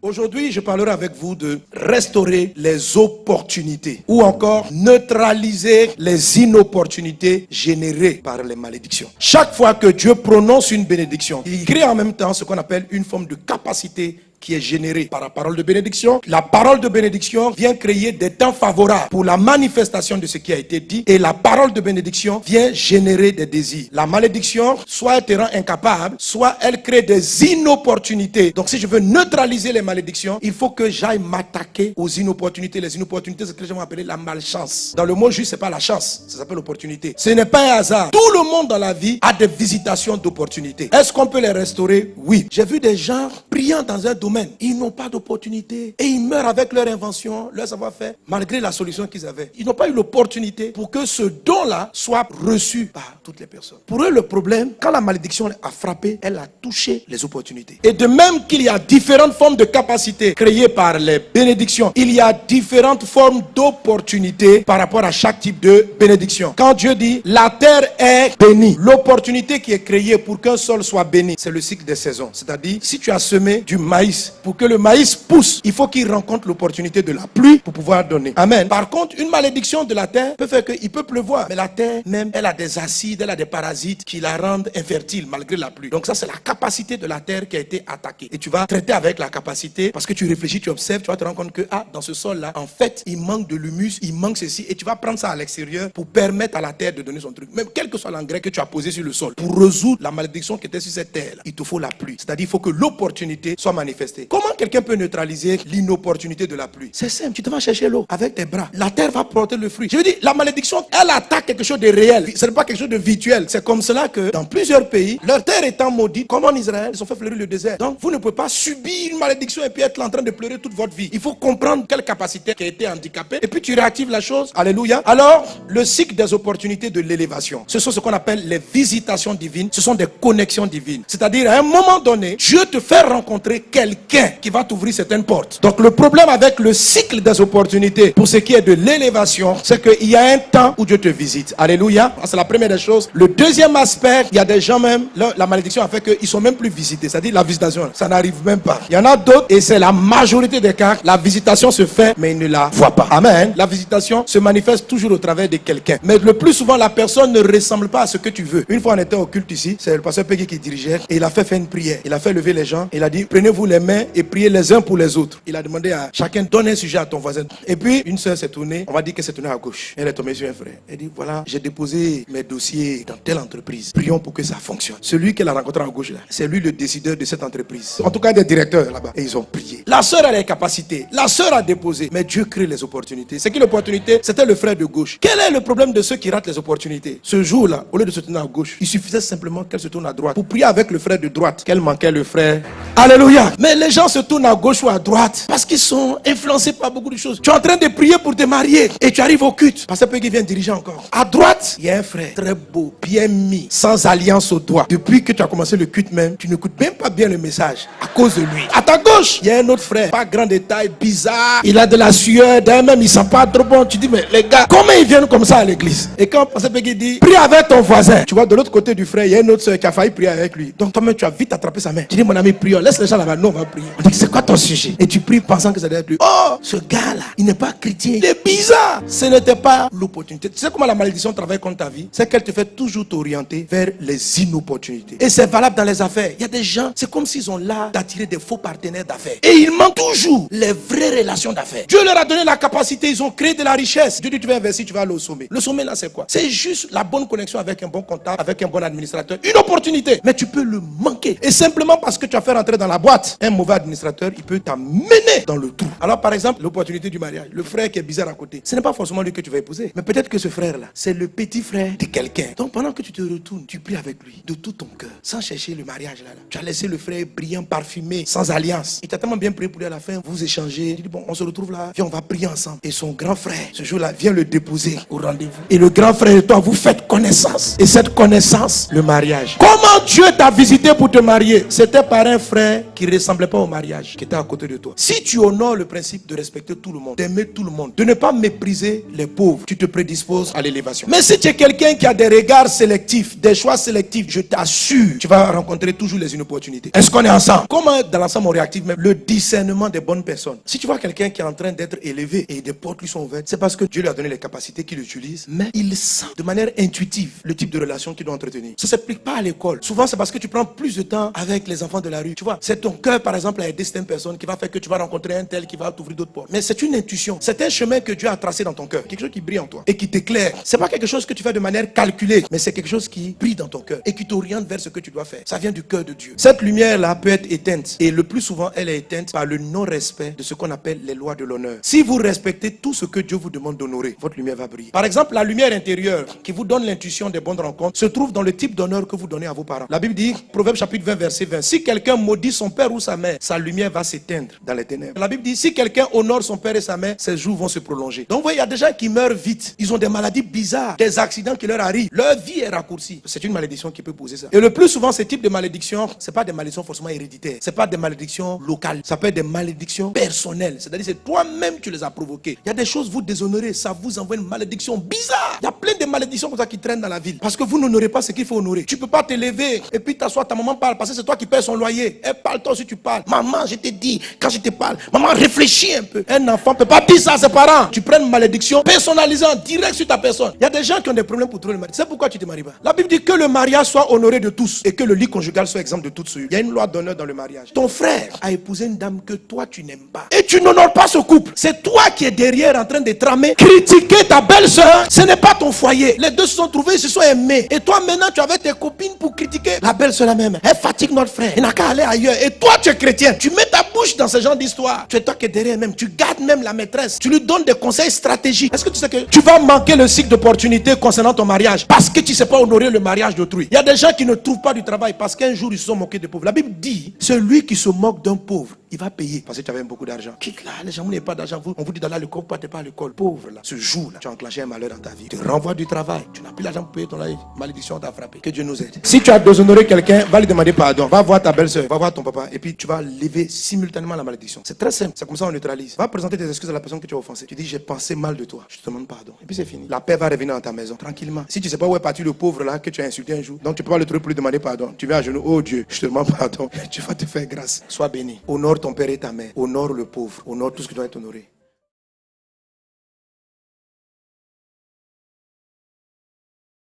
Aujourd'hui, je parlerai avec vous de restaurer les opportunités ou encore neutraliser les inopportunités générées par les malédictions. Chaque fois que Dieu prononce une bénédiction, il crée en même temps ce qu'on appelle une forme de capacité qui est générée par la parole de bénédiction. La parole de bénédiction vient créer des temps favorables pour la manifestation de ce qui a été dit, et la parole de bénédiction vient générer des désirs. La malédiction, soit elle te rend incapable, soit elle crée des inopportunités. Donc si je veux neutraliser les malédictions, il faut que j'aille m'attaquer aux inopportunités. Les inopportunités, c'est ce que les gens vont appeler la malchance. Dans le mot juste, c'est pas la chance, ça s'appelle l'opportunité. Ce n'est pas un hasard. Tout le monde dans la vie a des visitations d'opportunités. Est-ce qu'on peut les restaurer? Oui. J'ai vu des gens brillants dans un domaine. Ils n'ont pas d'opportunité et ils meurent avec leur invention, leur savoir-faire, malgré la solution qu'ils avaient. Ils n'ont pas eu l'opportunité pour que ce don-là soit reçu par toutes les personnes. Pour eux, le problème, quand la malédiction a frappé, elle a touché les opportunités. Et de même qu'il y a différentes formes de capacités créées par les bénédictions, il y a différentes formes d'opportunités par rapport à chaque type de bénédiction. Quand Dieu dit, la terre est bénie, l'opportunité qui est créée pour qu'un sol soit béni, c'est le cycle des saisons. C'est-à-dire, si tu as semé du maïs, pour que le maïs pousse, il faut qu'il rencontre l'opportunité de la pluie pour pouvoir donner. Amen. Par contre, une malédiction de la terre peut faire qu'il peut pleuvoir, mais la terre même, elle a des acides, elle a des parasites qui la rendent infertile malgré la pluie. Donc ça, c'est la capacité de la terre qui a été attaquée. Et tu vas traiter avec la capacité, parce que tu réfléchis, tu observes, tu vas te rendre compte que dans ce sol-là, en fait, il manque de l'humus, il manque ceci, et tu vas prendre ça à l'extérieur pour permettre à la terre de donner son truc. Même quel que soit l'engrais que tu as posé sur le sol, pour résoudre la malédiction qui était sur cette terre-là, il te faut la pluie. C'est-à-dire, il faut que l'opportunité soit manifestée. Comment quelqu'un peut neutraliser l'inopportunité de la pluie? C'est simple, tu te vas chercher l'eau avec tes bras. La terre va porter le fruit. Je veux dire, la malédiction, elle attaque quelque chose de réel. Ce n'est pas quelque chose de virtuel. C'est comme cela que dans plusieurs pays, leur terre étant maudite, comme en Israël, ils ont fait fleurir le désert. Donc, vous ne pouvez pas subir une malédiction et puis être en train de pleurer toute votre vie. Il faut comprendre quelle capacité qui a été handicapée et puis tu réactives la chose. Alléluia. Alors, le cycle des opportunités de l'élévation, ce sont ce qu'on appelle les visitations divines. Ce sont des connexions divines. C'est-à-dire, à un moment donné, Dieu te fait rencontrer quelqu'un qui va t'ouvrir certaines portes. Donc le problème avec le cycle des opportunités pour ce qui est de l'élévation, c'est qu'il y a un temps où Dieu te visite. Alléluia. C'est la première des choses. Le deuxième aspect, il y a des gens même, la malédiction a fait qu'ils sont même plus visités. C'est-à-dire la visitation, ça n'arrive même pas. Il y en a d'autres et c'est la majorité des cas, la visitation se fait mais ils ne la voient pas. Amen. La visitation se manifeste toujours au travers de quelqu'un. Mais le plus souvent, la personne ne ressemble pas à ce que tu veux. Une fois on était au culte ici, c'est le pasteur Peggy qui dirigeait et il a fait faire une prière. Il a fait lever les gens. Il a dit, prenez-vous les mains et priez les uns pour les autres. Il a demandé à chacun, donne un sujet à ton voisin. Et puis, une soeur s'est tournée, on va dire qu'elle s'est tournée à gauche. Elle est tombée sur un frère. Elle dit, voilà, j'ai déposé mes dossiers dans telle entreprise. Prions pour que ça fonctionne. Celui qu'elle a rencontré à gauche là, c'est lui le décideur de cette entreprise. En tout cas, des directeurs là-bas. Et ils ont prié. La soeur a les capacités. La soeur a déposé. Mais Dieu crée les opportunités. C'est qui l'opportunité? C'était le frère de gauche. Quel est le problème de ceux qui ratent les opportunités? Ce jour-là, au lieu de se tourner à gauche, il suffisait simplement qu'elle se tourne à droite pour prier avec le frère de droite. Qu'elle manquait le frère. Alléluia. Mais les gens se tournent à gauche ou à droite parce qu'ils sont influencés par beaucoup de choses. Tu es en train de prier pour te marier et tu arrives au culte. Parce que vient diriger encore. À droite, il y a un frère très beau, bien mis, sans alliance au doigt. Depuis que tu as commencé le culte même, tu n'écoutes même pas bien le message à cause de lui. À ta gauche, il y a un autre frère, pas grand détail, bizarre. Il a de la sueur, d'un même il sent pas trop bon. Tu dis mais les gars, comment ils viennent comme ça à l'église? Et quand Pasteur Peggy dit, prie avec ton voisin. Tu vois de l'autre côté du frère, il y a une autre soeur qui a failli prier avec lui. Donc toi-même tu as vite attrapé sa main. Tu dis mon ami, prions, laisse les gens là-bas, non on va prier. On dit c'est quoi ton sujet? Et tu pries pensant que ça doit être lui. Oh, ce gars-là, il n'est pas chrétien, il est bizarre. Ce n'était pas l'opportunité. Tu sais comment la malédiction travaille contre ta vie? C'est qu'elle te fait toujours t'orienter vers les inopportunités. Et c'est valable dans les affaires. Il y a des gens, c'est comme s'ils ont l'art d'attirer des faux partenaires d'affaires. Et il manque toujours les vraies relations d'affaires. Dieu leur a donné la capacité, ils ont créé de la richesse. Dieu dit tu vas investir, tu vas aller au sommet. Le sommet là c'est quoi? C'est juste la bonne connexion avec un bon comptable, avec un bon administrateur. Une opportunité. Mais tu peux le manquer. Et simplement parce que tu as fait rentrer dans la boîte un mauvais administrateur, il peut t'amener dans le trou. Alors par exemple, l'opportunité du mariage. Le frère qui est bizarre à côté. Ce n'est pas forcément lui que tu vas épouser. Mais peut-être que ce frère-là, c'est le petit frère de quelqu'un. Donc pendant que tu te retournes, tu pries avec lui de tout ton cœur, sans chercher le mariage là. Tu as laissé le frère brillant, parfumé, sans alliance. Il t'a tellement bien prié pour lui à la fin, vous échangez. Il dit bon, on se retrouve là, viens, on va prier ensemble. Et son grand frère, ce jour-là, vient le déposer au rendez-vous. Et le grand frère et toi, vous faites connaissance. Et cette connaissance, le mariage. Comment Dieu t'a visité pour te marier? C'était par un frère qui ressemblait ressemblait pas au mariage qui était à côté de toi. Si tu honores le principe de respecter tout le monde, d'aimer tout le monde, de ne pas mépriser les pauvres, tu te prédisposes à l'élévation. Mais si tu es quelqu'un qui a des regards sélectifs, des choix sélectifs, je t'assure, tu vas rencontrer toujours les inopportunités. Est-ce qu'on est ensemble? Comment dans l'ensemble on réactive même le discernement des bonnes personnes? Si tu vois quelqu'un qui est en train d'être élevé et des portes lui sont ouvertes, c'est parce que Dieu lui a donné les capacités qu'il utilise, mais il sent de manière intuitive le type de relation qu'il doit entretenir. Ça ne s'applique pas à l'école. Souvent, c'est parce que tu prends plus de temps avec les enfants de la rue. Tu vois, c'est ton cœur, par exemple, à aider certaines personnes qui va faire que tu vas rencontrer un tel qui va t'ouvrir d'autres portes. Mais c'est une intuition. C'est un chemin que Dieu a tracé dans ton cœur. Quelque chose qui brille en toi et qui t'éclaire. C'est pas quelque chose que tu fais de manière calculée, mais c'est quelque chose qui brille dans ton cœur et qui t'oriente vers ce que tu dois faire. Ça vient du cœur de Dieu. Cette lumière-là peut être éteinte et le plus souvent, elle est éteinte par le non-respect de ce qu'on appelle les lois de l'honneur. Si vous respectez tout ce que Dieu vous demande d'honorer, votre lumière va briller. Par exemple, la lumière intérieure qui vous donne l'intuition des bonnes rencontres se trouve dans le type d'honneur que vous donnez à vos parents. La Bible dit, Proverbe chapitre 20, verset 20, si quelqu'un maudit son père ou sa mère, sa lumière va s'éteindre dans les ténèbres. La Bible dit, si quelqu'un honore son père et sa mère, ses jours vont se prolonger. Donc vous voyez, il y a des gens qui meurent vite. Ils ont des maladies bizarres, des accidents qui leur arrivent. Leur vie est raccourcie. C'est une malédiction qui peut poser ça. Et le plus souvent, ce type de malédiction, c'est pas des malédictions forcément héréditaires. C'est pas des malédictions locales. Ça peut être des malédictions personnelles. C'est-à-dire c'est toi-même qui les as provoquées. Il y a des choses vous déshonorez, ça vous envoie une malédiction bizarre. Il y a plein de malédictions comme ça qui traînent dans la ville. Parce que vous n'honorez pas ce qu'il faut honorer. Tu peux pas te lever et puis t'asseoir, ta maman parle parce que c'est toi qui paies son loyer. Elle parle, toi aussi tu parles. Maman, je te dis, quand je te parle, maman réfléchis un peu. Un enfant peut pas dire ça à ses parents. Tu prends une malédiction personnalisée en direct sur ta personne. Il y a des gens qui ont des problèmes pour trouver le mari. C'est pourquoi tu te maries pas. La Bible dit que le mariage soit honoré de tous et que le lit conjugal soit exempt de toute souillure. Il y a une loi d'honneur dans le mariage. Ton frère a épousé une dame que toi tu n'aimes pas et tu n'honores pas ce couple. C'est toi qui es derrière en train de tramer, critiquer ta belle-sœur. Ce n'est pas ton foyer. Les deux se sont trouvés, ils se sont aimés. Et toi maintenant tu avais tes copines pour critiquer la belle-sœur la même. Elle fatigue notre frère. Il n'a qu'à aller ailleurs. Et toi tu es chrétien. Tu mets ta bouche dans ce genre d'histoire. Tu es toi qui es derrière même. Tu gardes même la maîtresse. Tu lui donnes des conseils stratégiques. Est-ce que tu sais que tu vas manquer le cycle d'opportunité concernant ton mariage parce que tu ne sais pas honorer le mariage d'autrui? Il y a des gens qui ne trouvent pas du travail parce qu'un jour ils se sont moqués des pauvres. La Bible dit, celui qui se moque d'un pauvre, il va payer parce que tu avais beaucoup d'argent. Quitte là, les gens n'ont pas d'argent. On vous dit d'aller à l'école, pas à l'école. Pauvre là, ce jour là, tu as enclenché un malheur dans ta vie. Tu renvoies du travail, tu n'as plus l'argent pour payer ton loyer. Malédiction t'a frappé. Que Dieu nous aide. Si tu as déshonoré quelqu'un, va lui demander pardon. Va voir ta belle-sœur, va voir ton papa et puis tu vas lever simultanément la malédiction. C'est très simple. C'est comme ça on neutralise. Va présenter tes excuses à la personne que tu as offensée. Tu dis j'ai pensé mal de toi. Je te demande pardon. Et puis c'est fini. La paix va revenir dans ta maison tranquillement. Si tu sais pas où est parti le pauvre là que tu as insulté un jour, donc tu peux pas le trouver pour lui demander pardon. Tu viens à genoux, oh Dieu, je te demande pardon. Tu vas te faire grâce. Sois béni. Honore ton père et ta mère. Honore le pauvre. Honore tout ce qui doit être honoré.